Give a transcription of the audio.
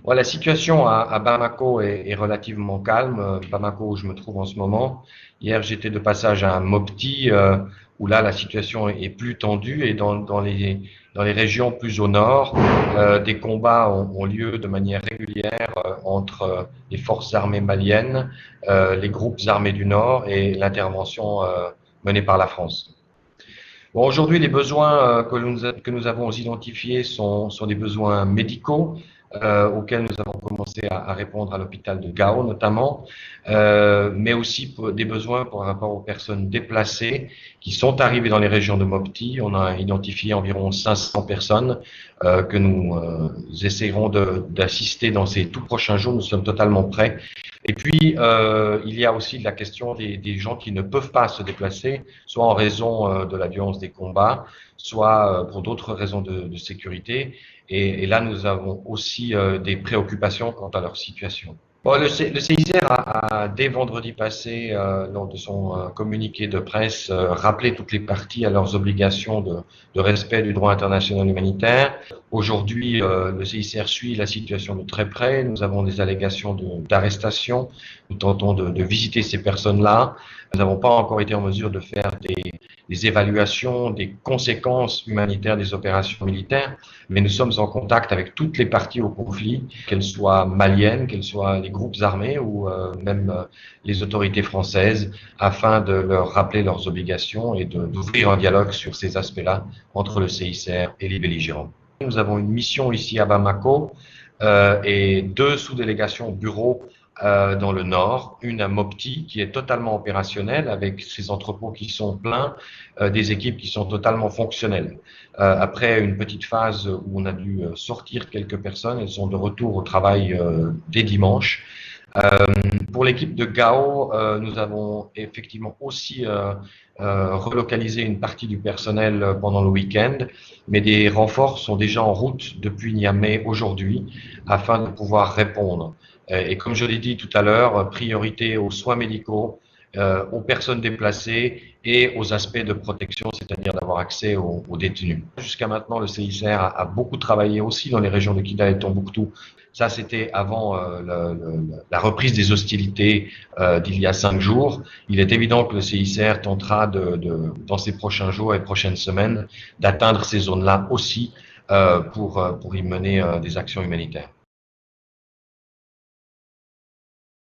Bon, la situation à Bamako est relativement calme. Bamako, où je me trouve en ce moment. Hier, j'étais de passage à Mopti, où là, la situation est plus tendue. Et dans les régions plus au nord, des combats ont lieu de manière régulière entre les forces armées maliennes, les groupes armés du Nord et l'intervention menée par la France. Bon, aujourd'hui, les besoins que nous avons identifiés sont des besoins médicaux auxquels nous avons commencé à répondre à l'hôpital de Gao notamment, mais aussi pour des besoins par rapport aux personnes déplacées qui sont arrivées dans les régions de Mopti. On a identifié environ 500 personnes que nous essaierons d'assister dans ces tout prochains jours. Nous sommes totalement prêts. Et puis, il y a aussi la question des gens qui ne peuvent pas se déplacer, soit en raison de la violence des combats, soit pour d'autres raisons de sécurité. Et là, nous avons aussi des préoccupations quant à leur situation. Bon, le CICR dès vendredi passé, lors de son communiqué de presse, rappelé toutes les parties à leurs obligations de respect du droit international humanitaire. Aujourd'hui, le CICR suit la situation de très près. Nous avons des allégations d'arrestation. Nous tentons de visiter ces personnes-là. Nous n'avons pas encore été en mesure de faire des évaluations des conséquences humanitaires des opérations militaires, mais nous sommes en contact avec toutes les parties au conflit, qu'elles soient maliennes, qu'elles soient les groupes armés ou même les autorités françaises, afin de leur rappeler leurs obligations et d'ouvrir un dialogue sur ces aspects-là entre le CICR et les belligérants. Nous avons une mission ici à Bamako et deux sous-délégations au bureau dans le nord, une à Mopti qui est totalement opérationnelle avec ses entrepôts qui sont pleins, des équipes qui sont totalement fonctionnelles. Après une petite phase où on a dû sortir quelques personnes, elles sont de retour au travail dès dimanche. Pour l'équipe de Gao, nous avons effectivement aussi relocalisé une partie du personnel pendant le week-end, mais des renforts sont déjà en route depuis Niamey aujourd'hui afin de pouvoir répondre. Et comme je l'ai dit tout à l'heure, priorité aux soins médicaux, aux personnes déplacées et aux aspects de protection, c'est-à-dire d'avoir accès aux détenus. Jusqu'à maintenant, le CICR a beaucoup travaillé aussi dans les régions de Kidal et Tombouctou. Ça, c'était avant la reprise des hostilités d'il y a 5 jours. Il est évident que le CICR tentera dans ces prochains jours et prochaines semaines d'atteindre ces zones-là aussi pour y mener des actions humanitaires.